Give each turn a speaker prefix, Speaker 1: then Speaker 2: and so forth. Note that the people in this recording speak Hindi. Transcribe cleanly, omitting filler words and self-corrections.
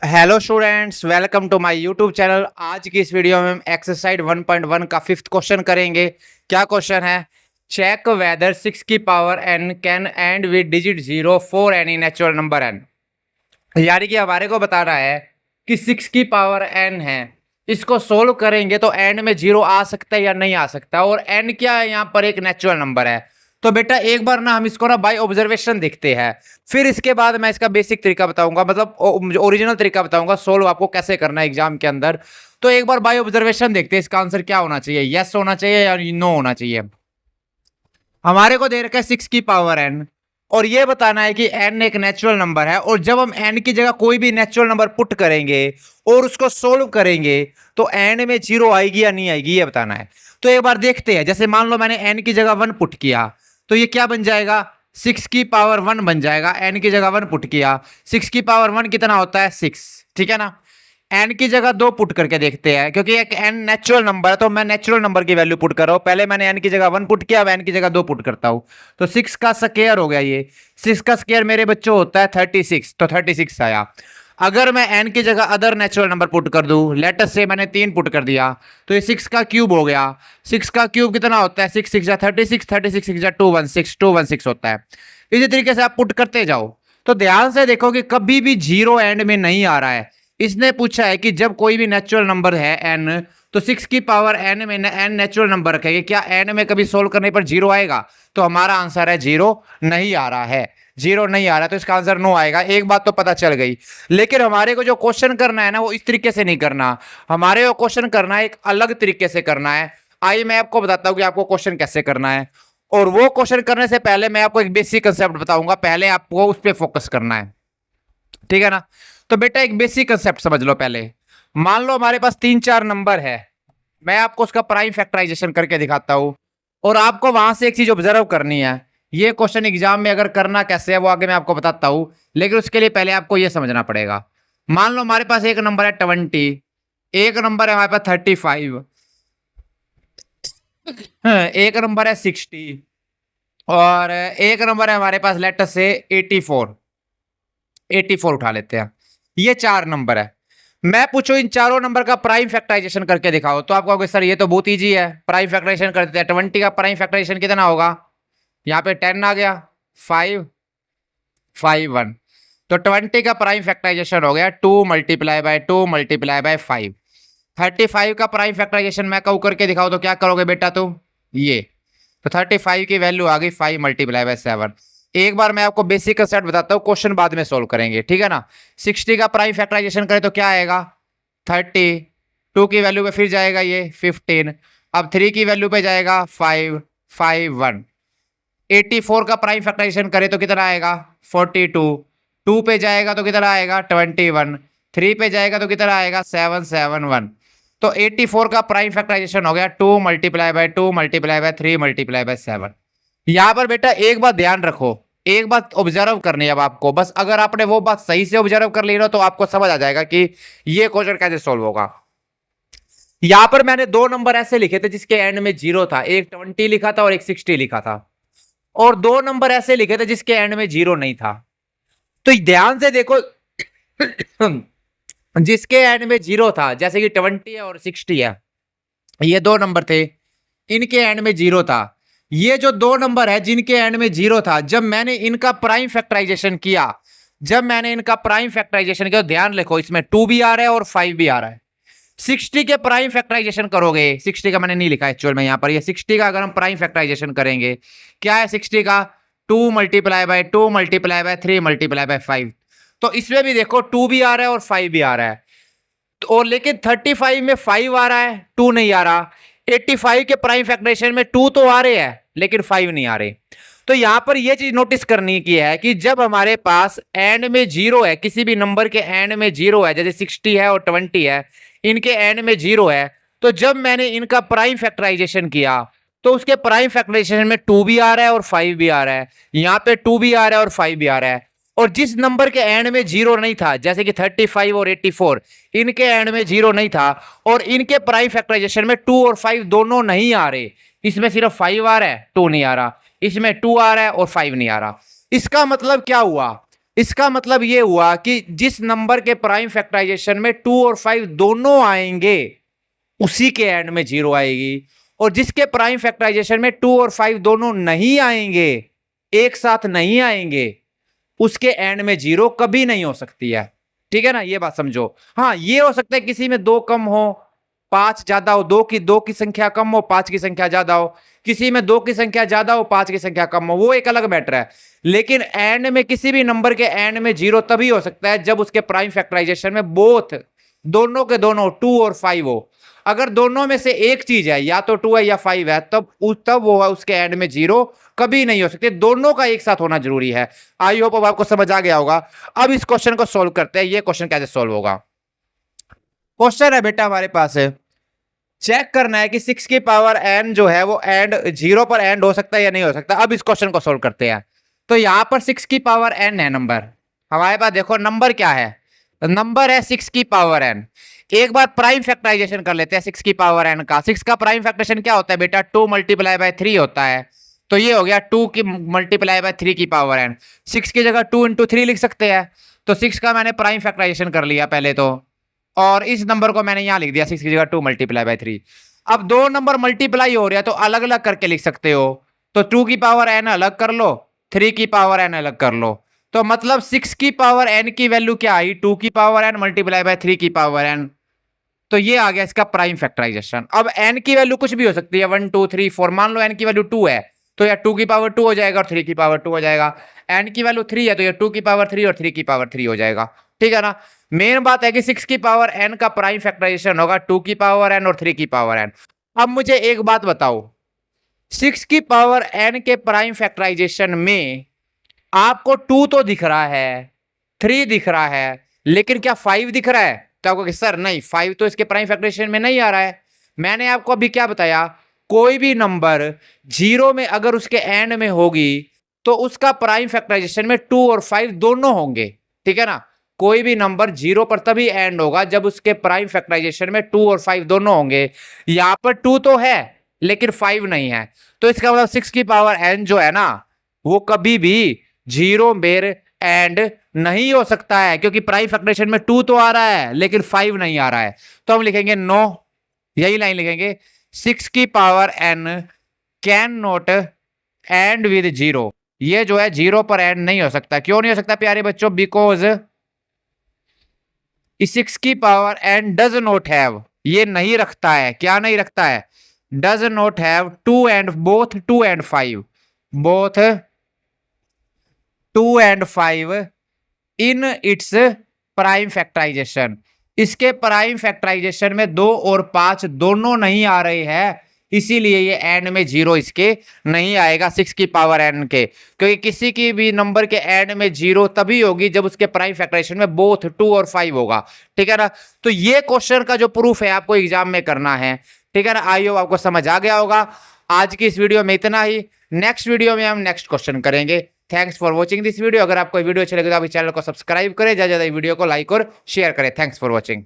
Speaker 1: Hello students, welcome to my YouTube channel. आज की इस वीडियो में हम एक्सरसाइज 1.1 का फिफ्थ क्वेश्चन करेंगे। क्या क्वेश्चन है? चेक वेदर 6 की power n can and with digit 0 for any natural number n। यानी कि हमारे को बता रहा है कि 6 की पावर n है, इसको सोल्व करेंगे तो n में 0 आ सकता है या नहीं आ सकता, और n क्या है? यहाँ पर एक नेचुरल नंबर है। तो बेटा एक बार ना हम इसको ना बाय ऑब्जर्वेशन देखते हैं, फिर इसके बाद मैं इसका बेसिक तरीका बताऊंगा, मतलब ओरिजिनल तरीका बताऊंगा सोल्व आपको कैसे करना है एग्जाम के अंदर। तो एक बार बाय ऑब्जर्वेशन देखते हैं इसका आंसर क्या होना चाहिए, यस होना चाहिए या नो होना चाहिए। हमारे को दे रखा है 6 की पावर n, और ये बताना है कि n एक नेचुरल नंबर है, और जब हम n की जगह कोई भी नेचुरल नंबर पुट करेंगे और उसको सोल्व करेंगे तो n में 0 आएगी या नहीं आएगी, ये बताना है। तो एक बार देखते हैं। जैसे मान लो मैंने n की जगह 1 पुट किया तो ये क्या बन जाएगा? 6 की पावर 1 बन जाएगा। n की जगह 1 पुट किया, 6 की पावर 1 कितना होता है? 6। ठीक है ना। n की जगह 2 पुट करके देखते हैं, क्योंकि एक n नेचुरल नंबर है तो मैं नेचुरल नंबर की वैल्यू पुट कर रहा हूं। पहले मैंने n की जगह 1 पुट किया, अब n की जगह 2 पुट करता हूं। तो 6 का स्क्वायर हो गया, ये 6 का स्क्वायर मेरे बच्चों होता है 36, तो 36 आया। अगर मैं n की जगह अदर नेचुरल नंबर पुट कर दूं, लेट अस से मैंने 3 पुट कर दिया, तो ये 6 का क्यूब हो गया। 6 का क्यूब कितना होता है? 6 6 जा 36, 36 6 जा 216, 216 होता है। इसी तरीके से आप पुट करते जाओ। तो ध्यान से देखो कि कभी भी 0 एंड में नहीं आ रहा है। इसने पूछा है कि जब कोई भी नेचुरल नंबर है n, तो 6 की पावर n में n नेचुरल नंबर रखेंगे, क्या n में कभी सोल्व करने पर 0 आएगा? तो हमारा आंसर है 0 नहीं आ रहा है। 0 नहीं आ रहा तो इसका आंसर नो आएगा। एक बात तो पता चल गई। लेकिन हमारे को जो क्वेश्चन करना है ना, वो इस तरीके से नहीं करना, हमारे को क्वेश्चन करना है एक अलग तरीके से करना है। आइए मैं आपको बताता हूं कि आपको क्वेश्चन कैसे करना है। और वो क्वेश्चन करने से पहले मैं आपको एक बेसिक कंसेप्ट बताऊंगा, पहले आपको उस पर फोकस करना है। ठीक है ना। तो बेटा एक बेसिक कंसेप्ट समझ लो पहले। मान लो हमारे पास 3-4 नंबर है, मैं आपको उसका प्राइम फैक्टराइजेशन करके दिखाता हूं, और आपको वहां से एक चीज ऑब्जर्व करनी है। ये क्वेश्चन एग्जाम में अगर करना कैसे है वो आगे मैं आपको बताता हूं, लेकिन उसके लिए पहले आपको ये समझना पड़ेगा। मान लो हमारे पास एक नंबर है 20, एक नंबर है हमारे पास 35, एक नंबर है 60, और एक नंबर है हमारे पास लेटर से 84। 84 उठा लेते हैं। ये 4 नंबर है। मैं पूछूं इन चारों नंबर का प्राइम फैक्टराइजेशन करके दिखाओ, तो आप कहोगे सर ये तो बहुत इजी है, प्राइम फैक्टराइजेशन करते हैं। 20 का प्राइम फैक्टराइजेशन कितना होगा? यहाँ पे 10 आ गया, 5 5 1, तो 20 का प्राइम फैक्टराइजेशन हो गया 2 मल्टीप्लाई बाय 2 मल्टीप्लाई बाय 5। 35 का प्राइम फैक्टराइजेशन मैं कहूँ करके दिखाओ, तो क्या करोगे बेटा तुम? ये तो 35 की वैल्यू आ गई 5 मल्टीप्लाई बाय 7। एक बार मैं आपको बेसिक कंसेप्ट बताता हूँ, क्वेश्चन बाद में सोल्व करेंगे। ठीक है ना। 60 का प्राइम फैक्टराइजेशन करें तो क्या आएगा? 30, 2 की वैल्यू पे फिर जाएगा ये 15, अब 3 की वैल्यू पे जाएगा 5 5 1। 84 का प्राइम फैक्टराइजेशन करें तो कितना आएगा? 42, 2 पे जाएगा तो कितना आएगा? 21, 3 पे जाएगा तो कितना आएगा? 7 7 1। तो 84 का प्राइम फैक्टराइजेशन हो गया 2 multiply by 2 multiply by 3 multiply by 7। यहां पर बेटा एक बात ध्यान रखो, एक बात ऑब्जर्व करनी है अब आपको, बस अगर आपने वो बात सही से ऑब्जर्व कर ली ना तो आपको समझ आ जाएगा कि ये क्वेश्चन कैसे सोल्व होगा। यहां पर मैंने 2 नंबर ऐसे लिखे थे जिसके एंड में 0 था, एक 20 लिखा था और एक 60 लिखा था, और 2 नंबर ऐसे लिखे थे जिसके एंड में 0 नहीं था। तो ध्यान से देखो, जिसके एंड में 0 था, जैसे कि 20 है और 60 है, ये 2 नंबर थे, इनके एंड में 0 था। ये जो 2 नंबर है जिनके एंड में 0 था, जब मैंने इनका प्राइम फैक्टराइजेशन किया, ध्यान रखो इसमें 2 भी आ रहा है और 5 भी आ रहा है। 60 के प्राइम फैक्टराइजेशन करोगे, 60 का मैंने नहीं लिखा एक्चुअल में यहां पर, ये 60 का अगर हम प्राइम फैक्टराइजेशन करेंगे, क्या है 60 का? 2 multiply by 2 multiply by 3 multiply by 5। तो इसमें भी देखो 2 भी आ रहा है और 5 भी आ रहा है, और लेकिन 35 में 5 आ रहा है, 2 नहीं आ रहा। 85 के प्राइम फैक्टराइजेशन में 2 तो आ रहे हैं लेकिन 5 नहीं आ रहे। तो यहां पर यह चीज नोटिस करनी की है कि जब हमारे पास एंड में 0 है, किसी भी नंबर के एंड में 0 है, जैसे 60 है और 20 है, इनके एंड में 0 है, तो जब मैंने इनका प्राइम फैक्टराइजेशन किया तो उसके प्राइम फैक्टराइजेशन में 2 भी आ रहा है और 5 भी आ रहा है, यहां पे 2 भी आ रहा है और 5 भी आ रहा है। और जिस नंबर के एंड में 0 नहीं था, जैसे कि 35 और 84, इनके एंड में 0 नहीं था, और इनके प्राइम फैक्टराइजेशन में 2 और 5 दोनों नहीं आ रहे, इसमें सिर्फ 5 आ रहा है, 2 नहीं आ रहा, इसमें 2 आ रहा है और 5 नहीं आ रहा। इसका मतलब क्या हुआ? इसका मतलब ये हुआ कि जिस नंबर के प्राइम फैक्टराइजेशन में 2 और 5 दोनों आएंगे उसी के एंड में 0 आएगी, और जिसके प्राइम फैक्टराइजेशन में 2 और 5 दोनों नहीं आएंगे, एक साथ नहीं आएंगे, उसके एंड में 0 कभी नहीं हो सकती है। ठीक है ना, ये बात समझो। हाँ, ये हो सकता है किसी में 2 कम हो, 5 ज्यादा हो, 2 की संख्या कम हो, 5 की संख्या ज्यादा हो, किसी में 2 की संख्या ज्यादा हो, 5 की संख्या कम हो, वो एक अलग मैटर है। लेकिन एंड में किसी भी नंबर के एंड में 0 तभी हो सकता है जब उसके प्राइम फैक्टराइजेशन में बोथ, दोनों के दोनों 2 और 5 हो। अगर दोनों में से एक चीज है, या तो 2 है या 5 है, तब वो उसके एंड में 0 कभी नहीं हो सकते, दोनों का एक साथ होना जरूरी है। आई होप अब आपको समझ आ गया होगा। अब इस क्वेश्चन को सोल्व करते हैं। ये क्वेश्चन कैसे सोल्व होगा? क्वेश्चन है बेटा हमारे पास है, चेक करना है कि 6 की पावर n जो है वो एंड 0 पर एंड हो सकता है या नहीं हो सकता। अब इस क्वेश्चन को सोल्व करते हैं। तो यहां पर 6 की पावर n है नंबर हमारे पास। देखो नंबर क्या है, नंबर है 6 की पावर n। एक बार प्राइम फैक्टराइजेशन कर लेते हैं 6 की पावर n का। 6 का प्राइम फैक्टराइजेशन क्या होता है बेटा? 2 मल्टीप्लाई बाय 3 होता है। तो ये हो गया 2 की मल्टीप्लाई बाय 3 की पावर n। 6 की जगह 2 इंटू 3 लिख सकते हैं। तो 6 का मैंने प्राइम फैक्टराइजेशन कर लिया पहले तो, और इस नंबर को मैंने यहां लिख दिया 6 की जगह 2 मल्टीप्लाई बाय 3। अब दो नंबर मल्टीप्लाई हो रहे हैं तो अलग अलग करके लिख सकते हो। तो 2 की पावर n अलग कर लो, 3 की पावर n अलग कर लो। तो मतलब 6 की पावर n की वैल्यू क्या आई? 2 की पावर n मल्टीप्लाई बाय 3 की पावर n। तो ये आ गया इसका प्राइम फैक्टराइजेशन। अब n की वैल्यू कुछ भी हो सकती है, 1 2 3 4। मान लो n की वैल्यू 2 है तो या 2 की पावर 2 हो जाएगा और 3 की पावर 2 हो जाएगा। n की वैल्यू 3 है तो ये 2 की पावर 3 और 3 की पावर 3 हो जाएगा। ठीक है ना। मेन बात है कि 6 की पावर n का प्राइम फैक्टराइजेशन होगा 2 की पावर n और 3 की पावर n। अब मुझे एक बात बताओ, 6 की पावर n के प्राइम फैक्टराइजेशन में आपको 2 तो दिख रहा है, 3 दिख रहा है, लेकिन क्या 5 दिख रहा है? तो आपको सर नहीं, 5 तो इसके प्राइम फैक्टराइजेशन में नहीं आ रहा है। मैंने आपको अभी क्या बताया, कोई भी नंबर 0 में अगर उसके एंड में होगी तो उसका प्राइम फैक्टराइजेशन में 2 और 5 दोनों होंगे। ठीक है ना। कोई भी नंबर 0 पर तभी एंड होगा जब उसके प्राइम फैक्टराइजेशन में 2 और 5 दोनों होंगे। यहां पर 2 तो है लेकिन 5 नहीं है। तो इसका मतलब 6 की पावर n जो है ना, वो कभी भी 0 मेर एंड नहीं हो सकता है, क्योंकि प्राइम फैक्टराइजेशन में 2 तो आ रहा है लेकिन 5 नहीं आ रहा है। तो हम लिखेंगे नो, यही लाइन लिखेंगे, 6 की power n can not and with 0। ये जो है 0 पर एंड नहीं हो सकता। क्यों नहीं हो सकता प्यारे बच्चों? बिकॉज 6 की power n does not have, ये नहीं रखता है। क्या नहीं रखता है? Does not have 2 and both 2 and 5, both 2 and 5 in its prime factorization. इसके प्राइम फैक्टराइजेशन में 2 और 5 दोनों नहीं आ रहे हैं, इसीलिए ये एंड में 0 इसके नहीं आएगा 6 की पावर n के। क्योंकि किसी की भी नंबर के एंड में 0 तभी होगी जब उसके प्राइम फैक्टराइजेशन में बोथ 2 और 5 होगा। ठीक है ना। तो ये क्वेश्चन का जो प्रूफ है आपको एग्जाम में करना है। ठीक है ना। आई होप आपको समझ आ गया होगा। आज की इस वीडियो में इतना ही। नेक्स्ट वीडियो में हम नेक्स्ट क्वेश्चन करेंगे। Thanks for watching this video. अगर आपको वीडियो अच्छी लगे तो आप चैनल को सब्सक्राइब करें, ज्यादा वीडियो को लाइक और शेयर करें। Thanks for watching.